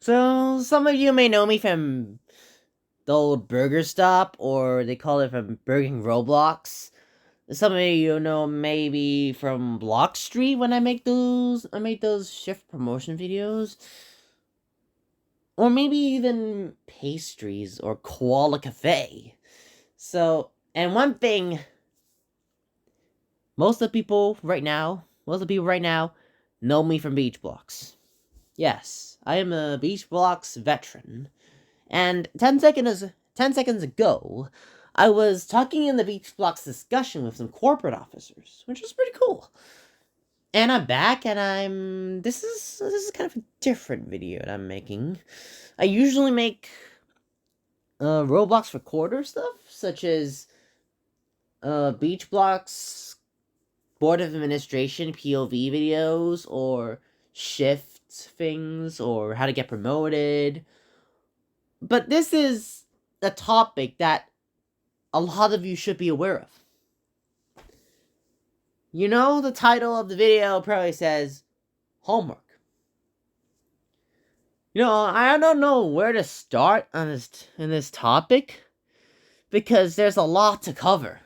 So, some of you may know me from the old burger stop, or they call it from Burger King Roblox. Some of you know maybe from Block Street when I make those shift promotion videos. Or maybe even pastries or Koala Cafe. So, and one thing, most of the people right now know me from Beach Blocks. Yes, I am a Beach Blocks veteran. And 10 seconds ago, I was talking in the Beach Blocks discussion with some corporate officers, which was pretty cool. And I'm back, and this is kind of a different video that I'm making. I usually make Roblox recorder stuff, such as Beach Blocks Board of Administration POV videos, or shift things, or how to get promoted. But this is a topic that a lot of you should be aware of. You know, the title of the video probably says homework. You know, I don't know where to start in this topic because there's a lot to cover.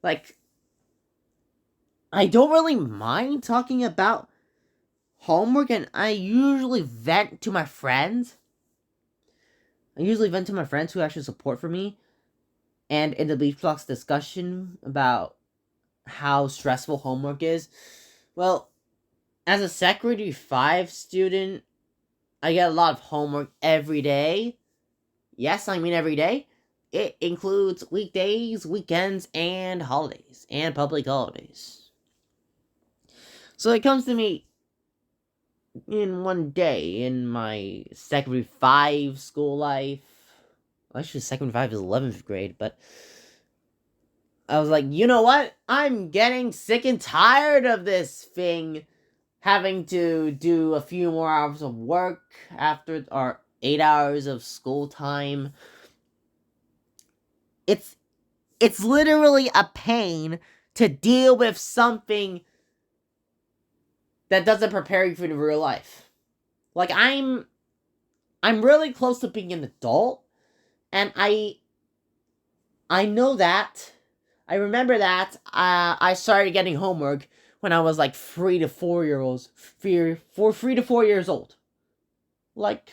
Like, I don't really mind talking about homework, and I usually vent to my friends. I usually vent to my friends who actually support for me, and in the Beach Blocks discussion about how stressful homework is. Well, as a Secretary 5 student, I get a lot of homework every day. Yes, I mean every day. It includes weekdays, weekends, and holidays, and public holidays. So it comes to me in one day in my Secretary 5 school life. Actually, Secretary 5 is 11th grade, but I was like, you know what? I'm getting sick and tired of this thing having to do a few more hours of work after our 8 hours of school time. It's literally a pain to deal with something that doesn't prepare you for the real life. Like I'm really close to being an adult, and I know that. I remember that I started getting homework when I was like 3 to 4 years old. Like,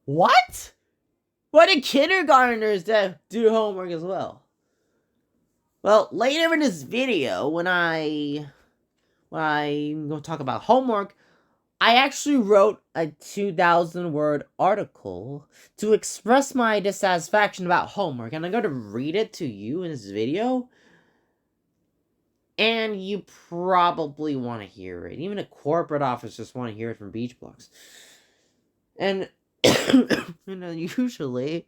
what? Why did kindergartners do homework as well? Well, later in this video, when I'm going to talk about homework, I actually wrote a 2,000 word article to express my dissatisfaction about homework, and I'm going to read it to you in this video. And you probably want to hear it. Even a corporate office just want to hear it from Beach Blocks. And usually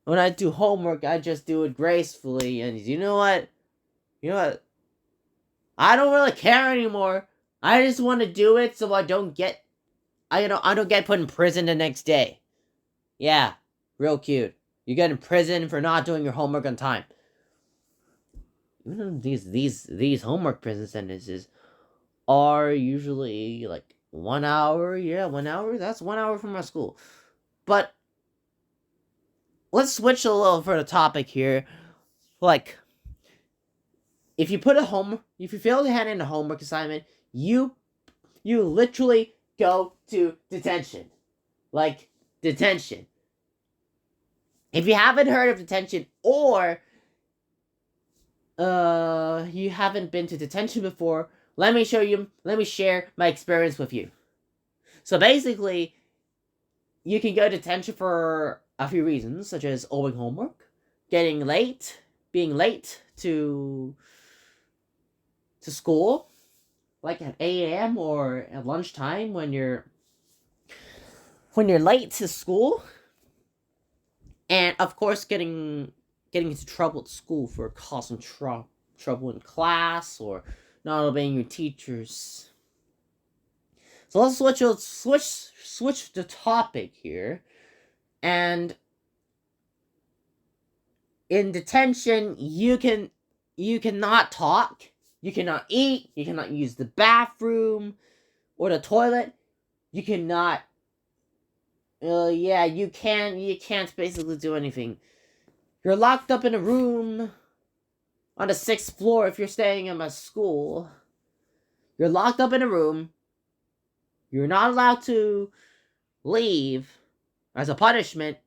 when I do homework, I just do it gracefully. And you know what? I don't really care anymore. I just want to do it so I don't get put in prison the next day. Yeah, real cute. You get in prison for not doing your homework on time. Even though these homework prison sentences are usually like 1 hour. Yeah, 1 hour. That's 1 hour from my school. But let's switch a little for the topic here. Like, if you fail to hand in a homework assignment, you literally go to detention. Like, detention. If you haven't heard of detention, or you haven't been to detention before, let me share my experience with you. So basically, you can go to detention for a few reasons, such as owing homework, being late to school, like at 8 a.m. or at lunchtime when you're late to school, and of course getting into trouble at school for causing trouble in class or not obeying your teachers. So let's switch the topic here. And in detention, you cannot talk, you cannot eat, you cannot use the bathroom or the toilet, you cannot Yeah, you can't basically do anything. You're locked up in a room on the 6th floor if you're staying in my school. You're locked up in a room. You're not allowed to leave as a punishment.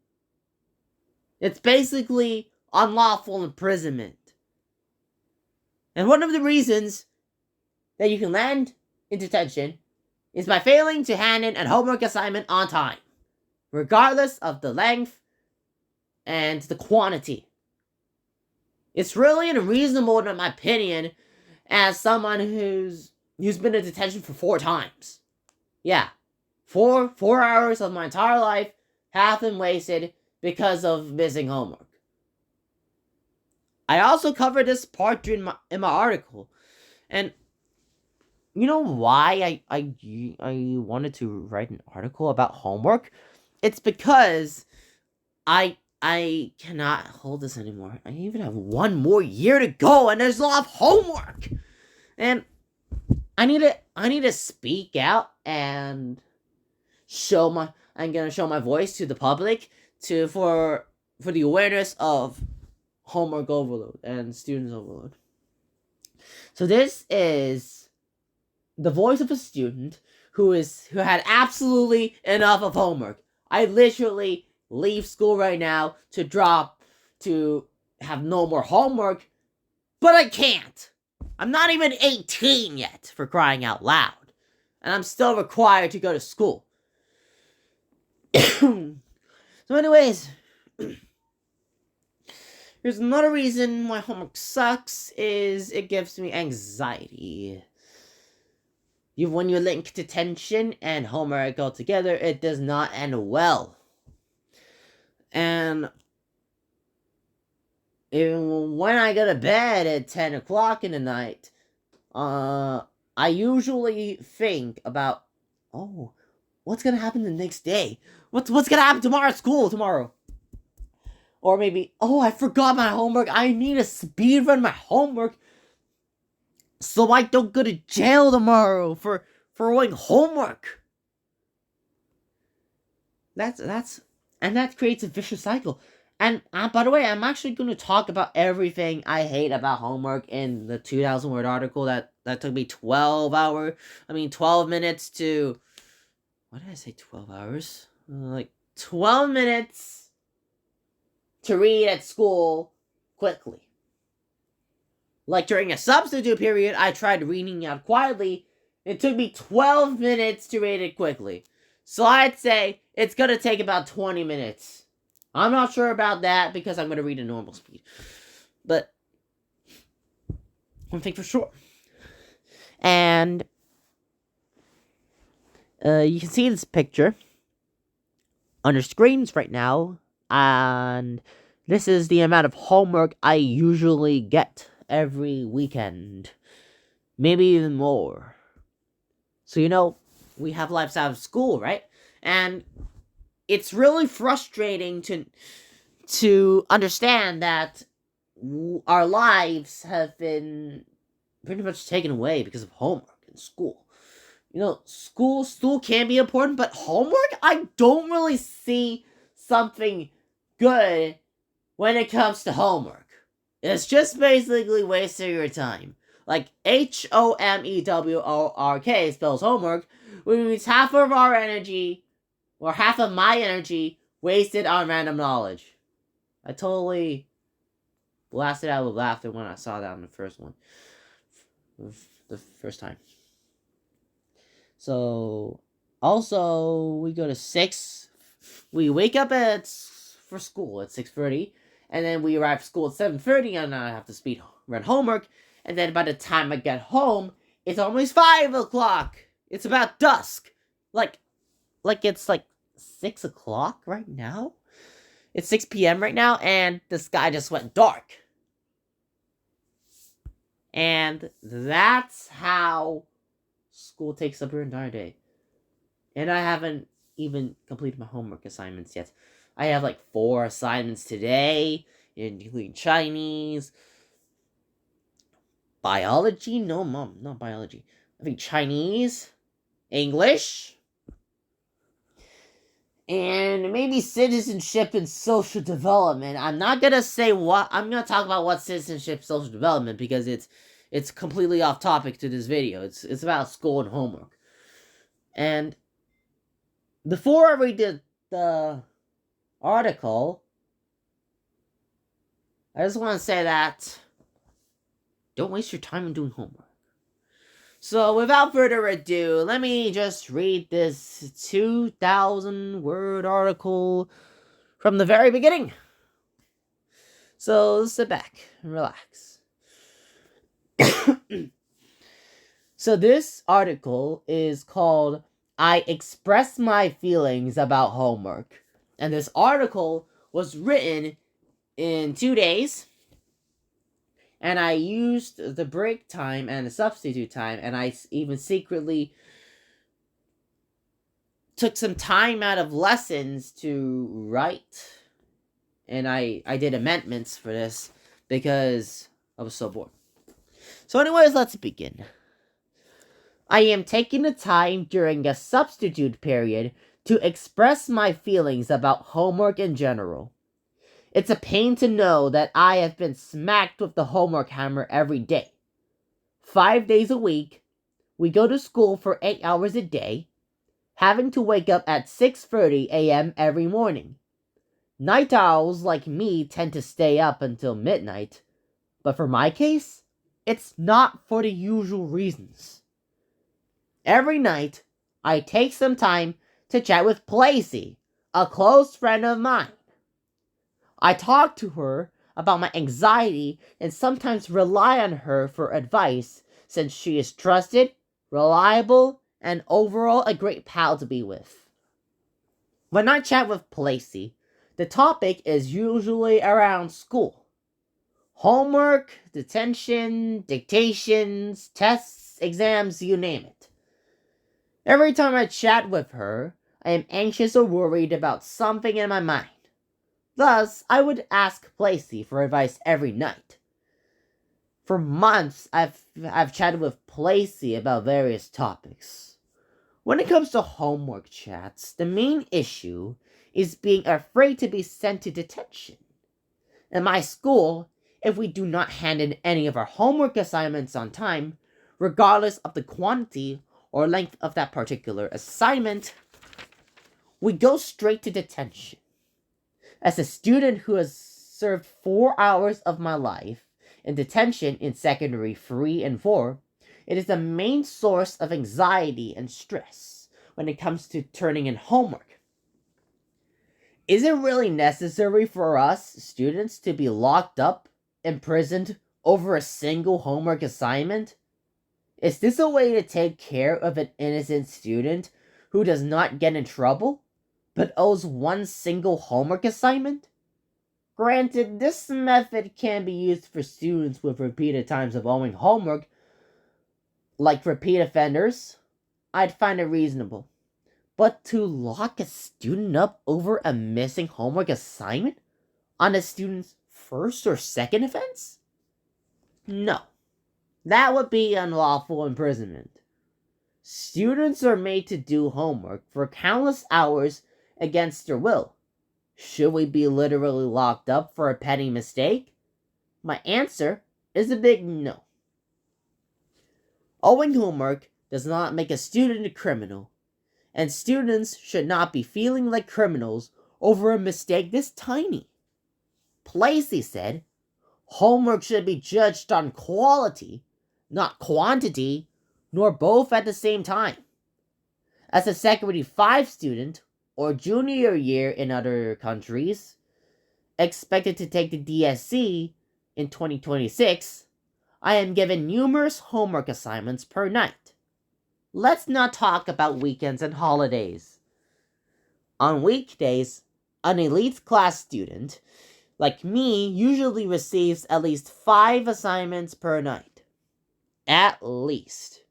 It's basically unlawful imprisonment. And one of the reasons that you can land in detention is by failing to hand in a homework assignment on time, regardless of the length and the quantity. It's really unreasonable, in my opinion, as someone who's been in detention for 4 times. Yeah, 4 hours of my entire life have been wasted because of missing homework. I also covered this part in my article, and you know why I wanted to write an article about homework? It's because I cannot hold this anymore. I even have 1 more year to go, and there's a lot of homework, and I need to speak out and I'm gonna show my voice to the public for the awareness of homework overload and students overload. So this is the voice of a student who had absolutely enough of homework. I literally leave school right now to have no more homework, but I can't. I'm not even 18 yet, for crying out loud, and I'm still required to go to school. So anyways, here's another reason why homework sucks is it gives me anxiety. When you link detention and homework all together, it does not end well. And when I go to bed at 10 o'clock in the night, I usually think about, oh, what's gonna happen the next day? What's gonna happen tomorrow at school tomorrow? Or maybe, oh, I forgot my homework. I need to speed run my homework so I don't go to jail tomorrow for owing homework. That creates a vicious cycle. And by the way, I'm actually going to talk about everything I hate about homework in the 2,000 word article that took me 12 minutes to. What did I say? 12 hours? Like 12 minutes to read at school quickly. Like during a substitute period, I tried reading out quietly. It took me 12 minutes to read it quickly. So I'd say it's going to take about 20 minutes. I'm not sure about that because I'm going to read at normal speed. But one thing for sure. And you can see this picture on your screens right now. And this is the amount of homework I usually get every weekend. Maybe even more. So, we have lives out of school, right? And it's really frustrating to understand that our lives have been pretty much taken away because of homework in school. School can be important, but homework, I don't really see something good when it comes to homework. It's just basically wasting your time. Like HOMEWORK spells homework, which means half of our energy, or half of my energy, wasted on random knowledge. I totally blasted out with laughter when I saw that on the first one. The first time. So, also, we go to 6. We wake up for school at 6:30, and then we arrive at school at 7:30, and I have to speed run homework, and then by the time I get home, it's almost 5 o'clock. It's about dusk. Like it's like 6 o'clock right now? It's 6 p.m. right now, and the sky just went dark. And that's how school takes up your entire day. And I haven't even completed my homework assignments yet. I have like 4 assignments today, including Chinese, biology. No, Mom, not biology. I think Chinese, English, and maybe citizenship and social development. I'm not gonna say what I'm gonna talk about what citizenship social development because it's completely off topic to this video. It's about school and homework. And before I read the article, I just want to say that don't waste your time in doing homework. So without further ado, let me just read this 2,000 word article from the very beginning. So sit back and relax. So this article is called I Express My Feelings About Homework. And this article was written in 2 days. And I used the break time and the substitute time, and I even secretly took some time out of lessons to write. And I did amendments for this because I was so bored. So anyways, let's begin. I am taking the time during a substitute period to express my feelings about homework in general. It's a pain to know that I have been smacked with the homework hammer every day. 5 days a week, we go to school for 8 hours a day, having to wake up at 6:30 a.m. every morning. Night owls like me tend to stay up until midnight, but for my case, it's not for the usual reasons. Every night, I take some time to chat with Placey, a close friend of mine. I talk to her about my anxiety and sometimes rely on her for advice since she is trusted, reliable, and overall a great pal to be with. When I chat with Placey, the topic is usually around school. Homework, detention, dictations, tests, exams, you name it. Every time I chat with her, I am anxious or worried about something in my mind. Thus, I would ask Placey for advice every night. For months, I've chatted with Placey about various topics. When it comes to homework chats, the main issue is being afraid to be sent to detention. In my school, if we do not hand in any of our homework assignments on time, regardless of the quantity or length of that particular assignment, we go straight to detention. As a student who has served 4 hours of my life in detention in secondary 3 and 4, it is the main source of anxiety and stress when it comes to turning in homework. Is it really necessary for us students to be locked up, imprisoned, over a single homework assignment? Is this a way to take care of an innocent student who does not get in trouble, but owes one single homework assignment? Granted, this method can be used for students with repeated times of owing homework, like repeat offenders. I'd find it reasonable. But to lock a student up over a missing homework assignment on a student's first or second offense? No. That would be unlawful imprisonment. Students are made to do homework for countless hours against their will. Should we be literally locked up for a petty mistake? My answer is a big no. Owing homework does not make a student a criminal, and students should not be feeling like criminals over a mistake this tiny. Placey said, homework should be judged on quality, not quantity, nor both at the same time. As a Secondary 5 student, or junior year in other countries, expected to take the DSC in 2026, I am given numerous homework assignments per night. Let's not talk about weekends and holidays. On weekdays, an elite class student like me usually receives at least 5 assignments per night. At least.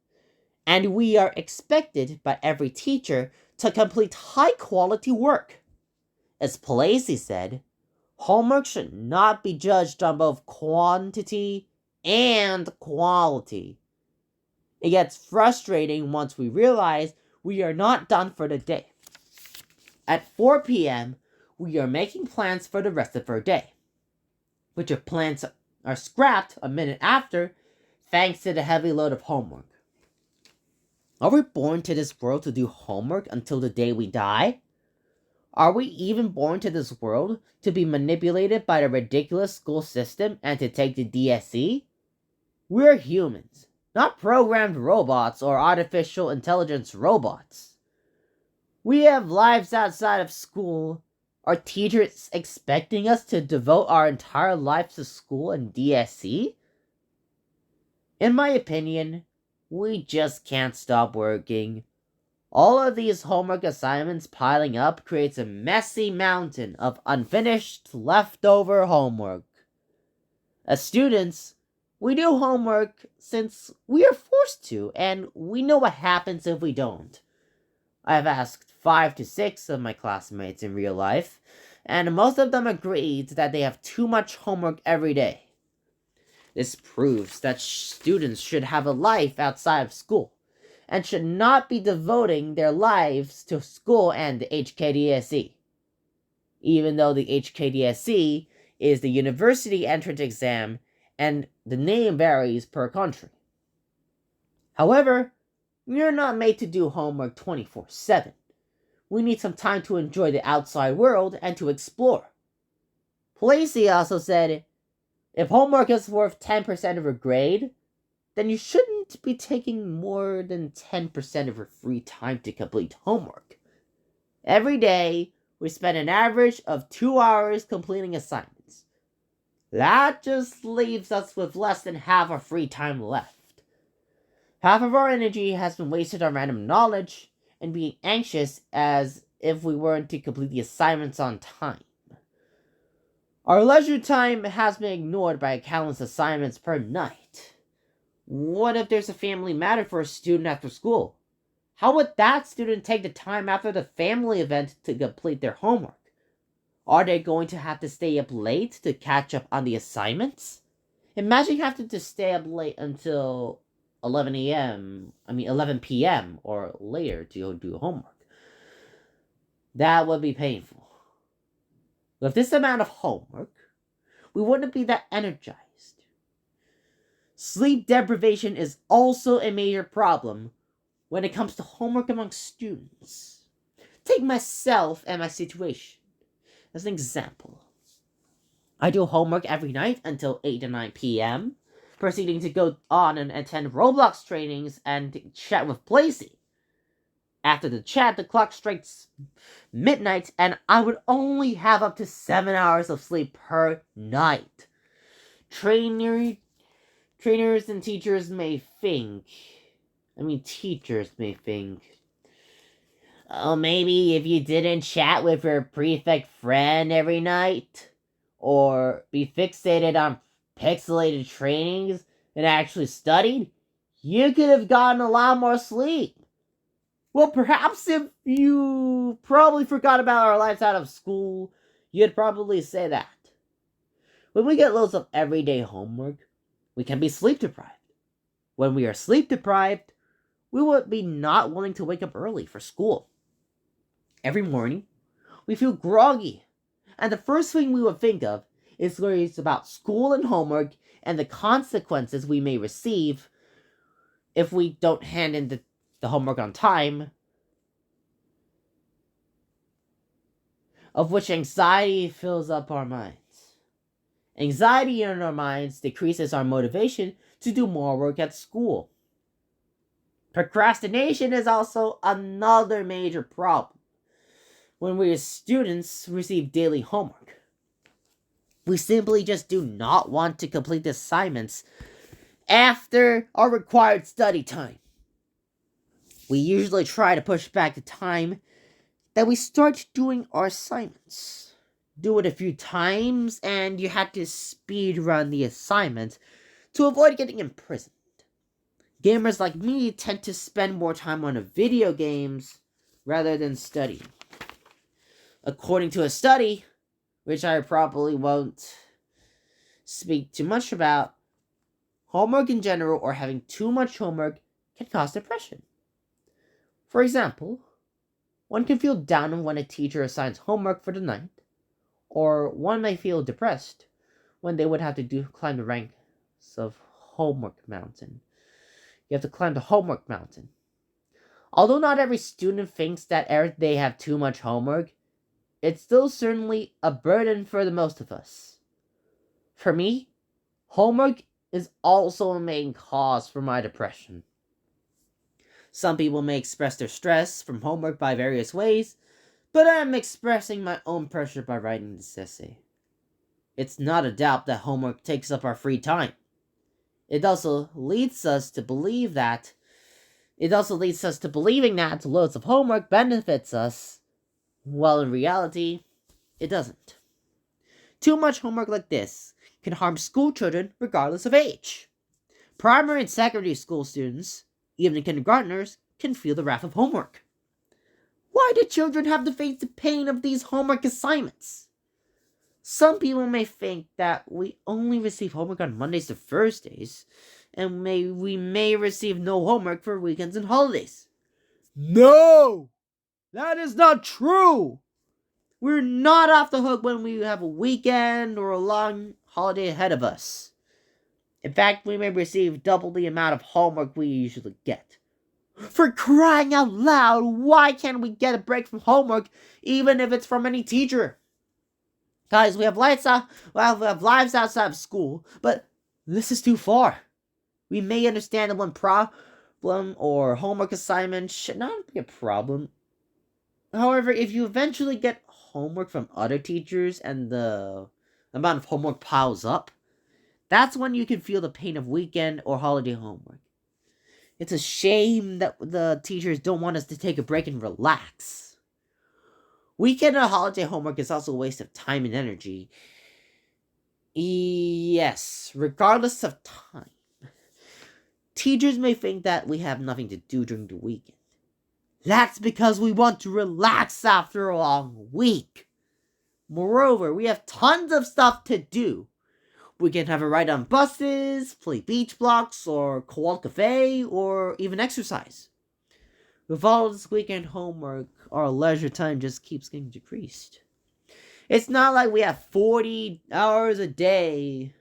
And we are expected by every teacher to complete high-quality work. As Placey said, homework should not be judged on both quantity and quality. It gets frustrating once we realize we are not done for the day. At 4 p.m., we are making plans for the rest of our day, which our plans are scrapped a minute after thanks to the heavy load of homework. Are we born to this world to do homework until the day we die? Are we even born to this world to be manipulated by the ridiculous school system and to take the DSE? We're humans, not programmed robots or artificial intelligence robots. We have lives outside of school. Are teachers expecting us to devote our entire lives to school and DSE? In my opinion, we just can't stop working. All of these homework assignments piling up creates a messy mountain of unfinished, leftover homework. As students, we do homework since we are forced to, and we know what happens if we don't. I have asked 5 to 6 of my classmates in real life, and most of them agreed that they have too much homework every day. This proves that students should have a life outside of school, and should not be devoting their lives to school and the HKDSE. Even though the HKDSE is the university entrance exam, and the name varies per country. However, we are not made to do homework 24/7. We need some time to enjoy the outside world and to explore. Placey also said, if homework is worth 10% of your grade, then you shouldn't be taking more than 10% of your free time to complete homework. Every day, we spend an average of 2 hours completing assignments. That just leaves us with less than half our free time left. Half of our energy has been wasted on random knowledge and being anxious as if we weren't to complete the assignments on time. Our leisure time has been ignored by countless assignments per night. What if there's a family matter for a student after school? How would that student take the time after the family event to complete their homework? Are they going to have to stay up late to catch up on the assignments? Imagine having to stay up late until 11 p.m. or later to do homework. That would be painful. With this amount of homework, we wouldn't be that energized. Sleep deprivation is also a major problem when it comes to homework among students. Take myself and my situation as an example. I do homework every night until 8 to 9 p.m., proceeding to go on and attend Roblox trainings and chat with Placey. After the chat, the clock strikes midnight, and I would only have up to 7 hours of sleep per night. Trainers and teachers may think, oh, maybe if you didn't chat with your prefect friend every night, or be fixated on pixelated trainings and actually studied, you could have gotten a lot more sleep. Well, perhaps if you probably forgot about our lives out of school, you'd probably say that. When we get loads of everyday homework, we can be sleep deprived. When we are sleep deprived, we would be not willing to wake up early for school. Every morning, we feel groggy, and the first thing we would think of is worries about school and homework and the consequences we may receive if we don't hand in the homework on time, of which anxiety fills up our minds. Anxiety in our minds decreases our motivation to do more work at school. Procrastination is also another major problem when we as students receive daily homework. We simply just do not want to complete the assignments after our required study time. We usually try to push back the time that we start doing our assignments. Do it a few times, and you have to speed run the assignment to avoid getting imprisoned. Gamers like me tend to spend more time on video games rather than studying. According to a study, which I probably won't speak too much about, homework in general or having too much homework can cause depression. For example, One can feel down when a teacher assigns homework for the night, or one may feel depressed when they would have to climb the ranks of homework mountain. You have to climb the homework mountain. Although not every student thinks that they have too much homework, it's still certainly a burden for the most of us. For me, homework is also a main cause for my depression. Some people may express their stress from homework by various ways, but I am expressing my own pressure by writing this essay. It's not a doubt that homework takes up our free time. It also leads us to believing that loads of homework benefits us, while in reality, it doesn't. Too much homework like this can harm school children regardless of age. Primary and secondary school students, even kindergartners, can feel the wrath of homework. Why do children have to face the pain of these homework assignments? Some people may think that we only receive homework on Mondays to Thursdays, and we may receive no homework for weekends and holidays. No! That is not true! We're not off the hook when we have a weekend or a long holiday ahead of us. In fact, we may receive double the amount of homework we usually get. For crying out loud, why can't we get a break from homework, even if it's from any teacher? Guys, we have lives outside of school, but this is too far. We may understand that one problem or homework assignment should not be a problem. However, if you eventually get homework from other teachers and the amount of homework piles up, that's when you can feel the pain of weekend or holiday homework. It's a shame that the teachers don't want us to take a break and relax. Weekend or holiday homework is also a waste of time and energy. Yes, regardless of time. Teachers may think that we have nothing to do during the weekend. That's because we want to relax after a long week. Moreover, we have tons of stuff to do. We can have a ride on buses, play beach blocks, or co-op cafe, or even exercise. With all this weekend homework, our leisure time just keeps getting decreased. It's not like we have 40 hours a day.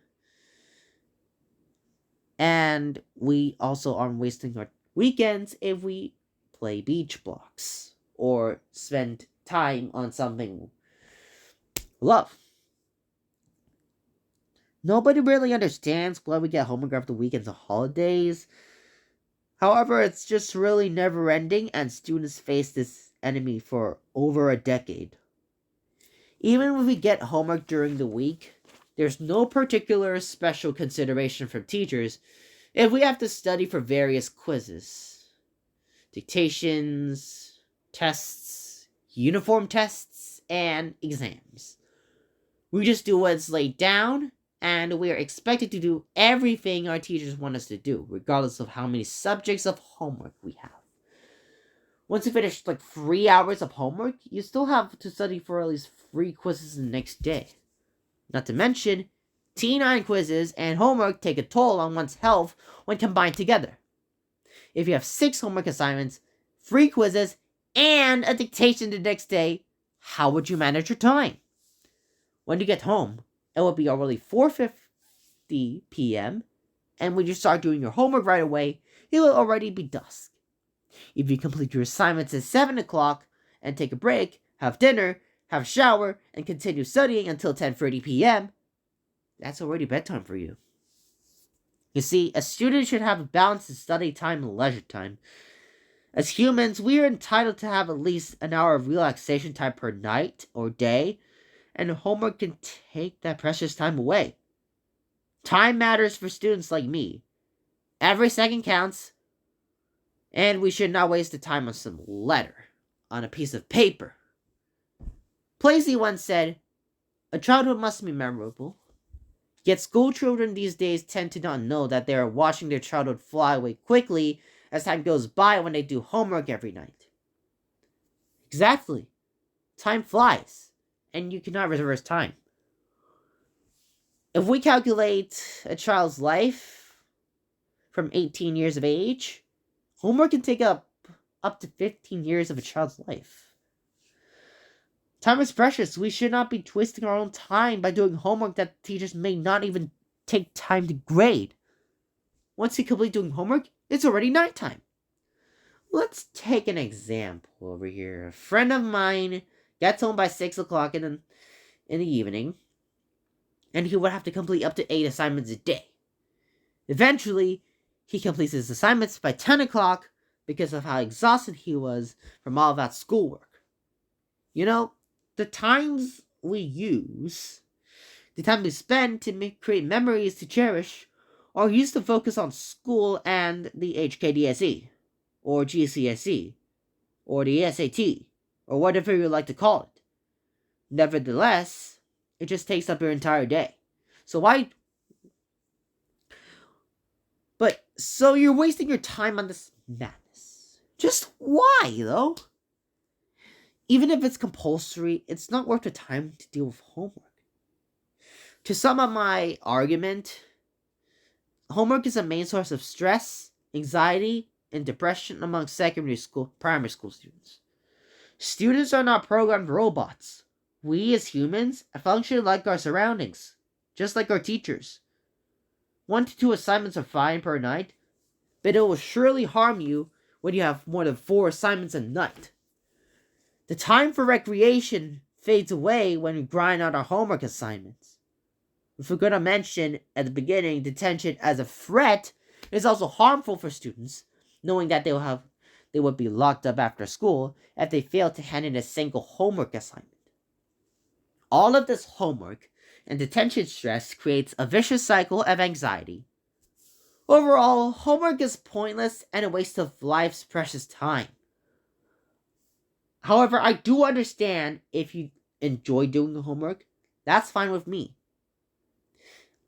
And we also aren't wasting our weekends if we play beach blocks or spend time on something we love. Nobody really understands why we get homework after weekends and holidays. However, it's just really never ending, and students face this enemy for over a decade. Even when we get homework during the week, there's no particular special consideration from teachers if we have to study for various quizzes, dictations, tests, uniform tests, and exams. We just do what's laid down, and we are expected to do everything our teachers want us to do, regardless of how many subjects of homework we have. Once you finish 3 hours of homework, you still have to study for at least 3 quizzes the next day. Not to mention, T9 quizzes and homework take a toll on one's health when combined together. If you have 6 homework assignments, 3 quizzes, and a dictation the next day, how would you manage your time? When you get home, it will be already 4:50 p.m., and when you start doing your homework right away, it will already be dusk. If you complete your assignments at 7 o'clock and take a break, have dinner, have a shower, and continue studying until 10:30 p.m., that's already bedtime for you. You see, a student should have a balance in study time and leisure time. As humans, we are entitled to have at least an hour of relaxation time per night or day, and homework can take that precious time away. Time matters for students like me. Every second counts, and we should not waste the time on some letter on a piece of paper. Placey once said, "A childhood must be memorable." Yet school children these days tend to not know that they are watching their childhood fly away quickly as time goes by when they do homework every night. Exactly. Time flies, and you cannot reverse time. If we calculate a child's life from 18 years of age, homework can take up to 15 years of a child's life. Time is precious. We should not be wasting our own time by doing homework that teachers may not even take time to grade. Once you complete doing homework, it's already nighttime. Let's take an example over here. A friend of mine gets home by 6 o'clock in the evening, and he would have to complete up to 8 assignments a day. Eventually, he completes his assignments by 10 o'clock because of how exhausted he was from all that schoolwork. You know, the times we use, the time we spend to create memories to cherish, are used to focus on school and the HKDSE, or GCSE, or the SAT, or whatever you like to call it. Nevertheless, it just takes up your entire day. So you're wasting your time on this madness. Just why, though? Even if it's compulsory, it's not worth the time to deal with homework. To sum up my argument, homework is a main source of stress, anxiety, and depression among primary school students. Students are not programmed robots. We as humans function like our surroundings, just like our teachers. 1 to 2 assignments are fine per night, but it will surely harm you when you have more than 4 assignments a night. The time for recreation fades away when we grind out our homework assignments. If we're going to mention at the beginning detention as a threat, it's also harmful for students, knowing that they would be locked up after school if they fail to hand in a single homework assignment. All of this homework and detention stress creates a vicious cycle of anxiety. Overall, homework is pointless and a waste of life's precious time. However, I do understand if you enjoy doing the homework, that's fine with me.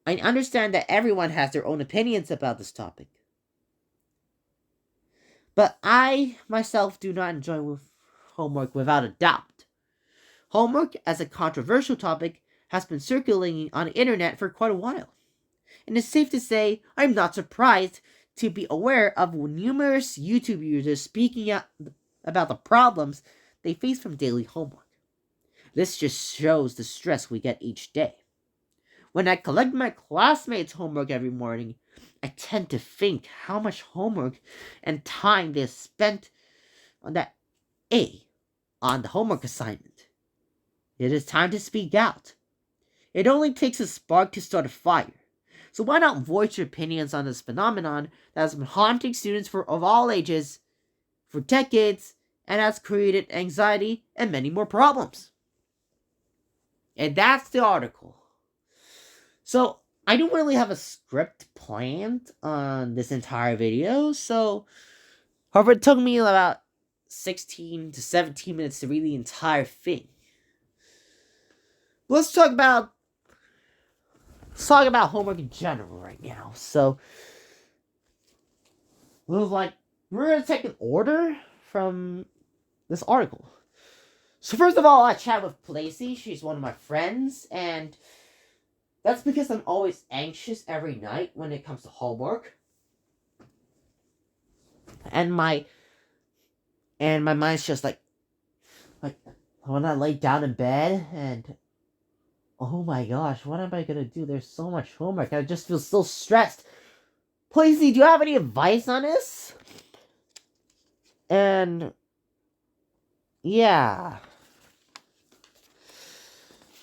I understand that everyone has their own opinions about this topic. But I, myself, do not enjoy homework without a doubt. Homework, as a controversial topic, has been circulating on the internet for quite a while. And it's safe to say I'm not surprised to be aware of numerous YouTube users speaking out about the problems they face from daily homework. This just shows the stress we get each day. When I collect my classmates' homework every morning, I tend to think how much homework and time they spent on on the homework assignment. It is time to speak out. It only takes a spark to start a fire. So why not voice your opinions on this phenomenon that has been haunting students of all ages for decades and has created anxiety and many more problems? And that's the article. So, I don't really have a script planned on this entire video, however, it took me about 16 to 17 minutes to read the entire thing. But let's talk about homework in general right now. So, we're gonna take an order from this article. So first of all, I chat with Placey. She's one of my friends, and that's because I'm always anxious every night when it comes to homework. And my mind's just like when I lay down in bed and oh my gosh, what am I gonna do? There's so much homework. I just feel so stressed. Placey, do you have any advice on this? And yeah.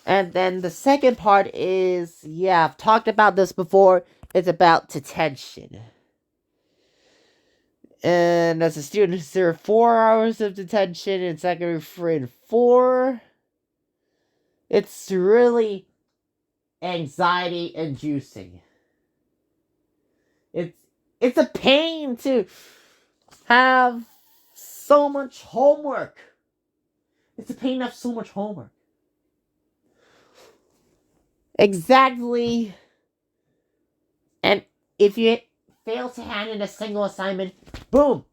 And then the second part is, I've talked about this before. It's about detention. And as a student, there are 4 hours of detention in secondary 3 and 4. It's really anxiety inducing. It's a pain to have so much homework. It's a pain to have so much homework. Exactly. And if you fail to hand in a single assignment, boom,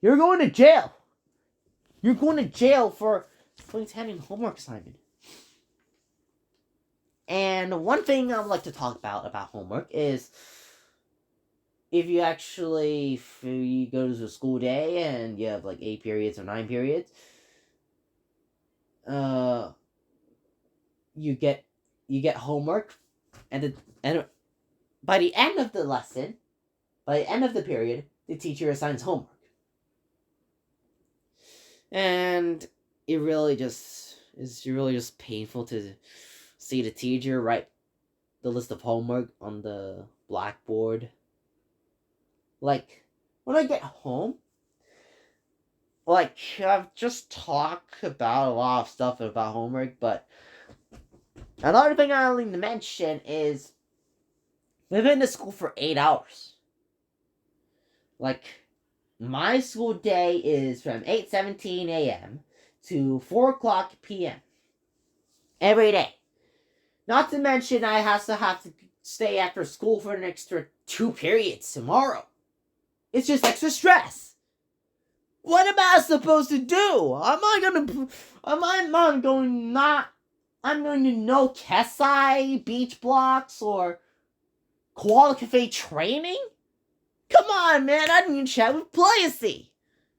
you're going to jail. You're going to jail for failing to hand in a homework assignment. And one thing I would like to talk about homework is if you go to a school day and you have 8 periods or 9 periods, you get homework, and by the end of the lesson, by the end of the period, the teacher assigns homework. And it really just is really just painful to see the teacher write the list of homework on the blackboard. Like, when I get home, like, I've just talked about a lot of stuff about homework, but another thing I need to mention is we've been to school for 8 hours. Like, my school day is from 8:17 a.m. to 4 o'clock p.m. every day. Not to mention I have to stay after school for an extra 2 periods tomorrow. It's just extra stress. What am I supposed to do? I'm going to know Kesai, beach blocks, or koala cafe training? Come on, man, I need to chat with Playacy.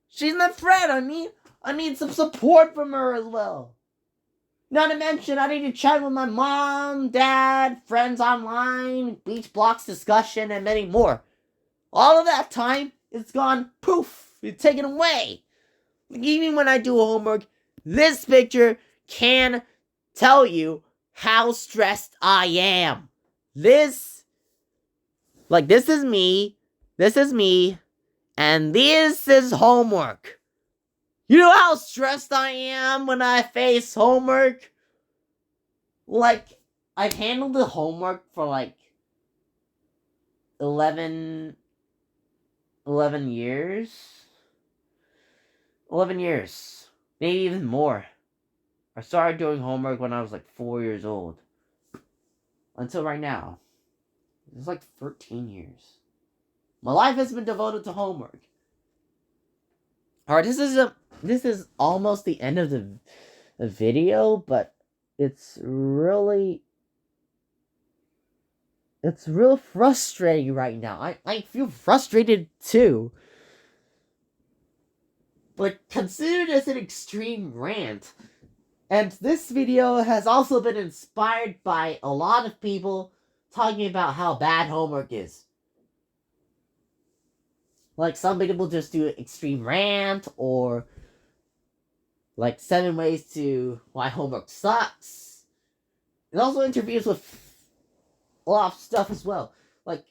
She's my friend. I need some support from her as well. Not to mention, I need to chat with my mom, dad, friends online, beach blocks discussion, and many more. All of that time, it's gone poof. It's taken away. Even when I do homework, this picture can tell you how stressed I am. This is me, and this is homework. You know how stressed I am when I face homework? Like, I've handled the homework for like 11 years. 11 years. Maybe even more. I started doing homework when I was like 4 years old. Until right now. It's like 13 years. My life has been devoted to homework. Alright, this is almost the end of the video, but it's real frustrating right now. I feel frustrated too. But consider this an extreme rant. And this video has also been inspired by a lot of people talking about how bad homework is. Like, some people just do an extreme rant, or like 7 ways to why homework sucks. And also interviews with a lot of stuff as well. Like,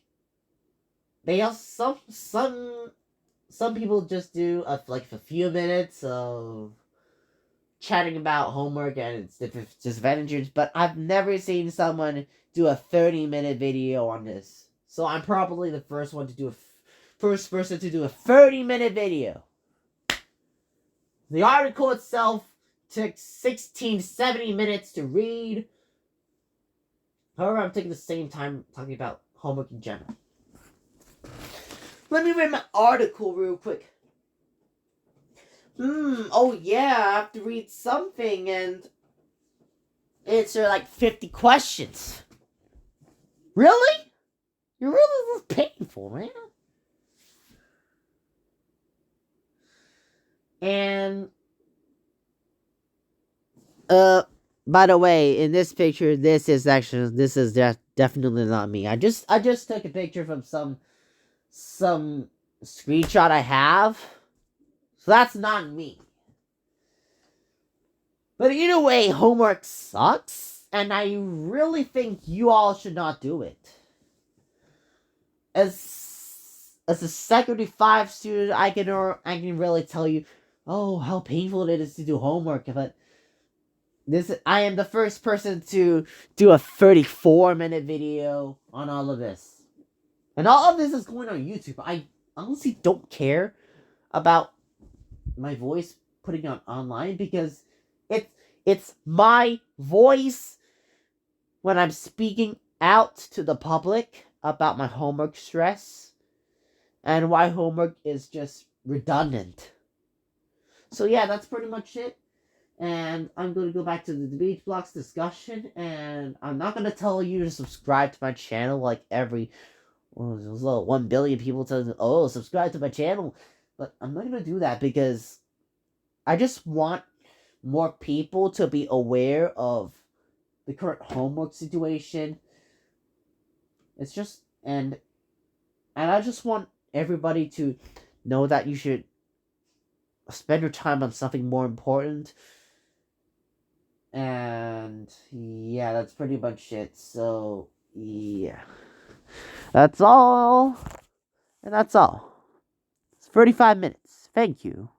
they also some people just do a few minutes of chatting about homework and its disadvantages, but I've never seen someone do a 30-minute video on this. So I'm probably the first person to do a 30-minute video. The article itself took 70 minutes to read. However, I'm taking the same time talking about homework in general. Let me read my article real quick. Oh yeah, I have to read something and answer like 50 questions. Really? You're really painful, man. And by the way, in this picture, this is definitely not me. I just took a picture from some screenshot I have. So that's not me. But either way, homework sucks, and I really think you all should not do it. As a Secondary 5 student, I can really tell you, oh, how painful it is to do homework, but I am the first person to do a 34-minute video on all of this. And all of this is going on YouTube. I honestly don't care about my voice putting on online, because it's my voice when I'm speaking out to the public about my homework stress and why homework is just redundant. So yeah, that's pretty much it. And I'm going to go back to the debate blocks discussion, and I'm not going to tell you to subscribe to my channel like every 1 billion people tell me, oh, subscribe to my channel. But I'm not going to do that, because I just want more people to be aware of the current homework situation. It's just and I just want everybody to know that you should spend your time on something more important. And yeah, that's pretty much it. So yeah, that's all, and that's all. It's 35 minutes. Thank you.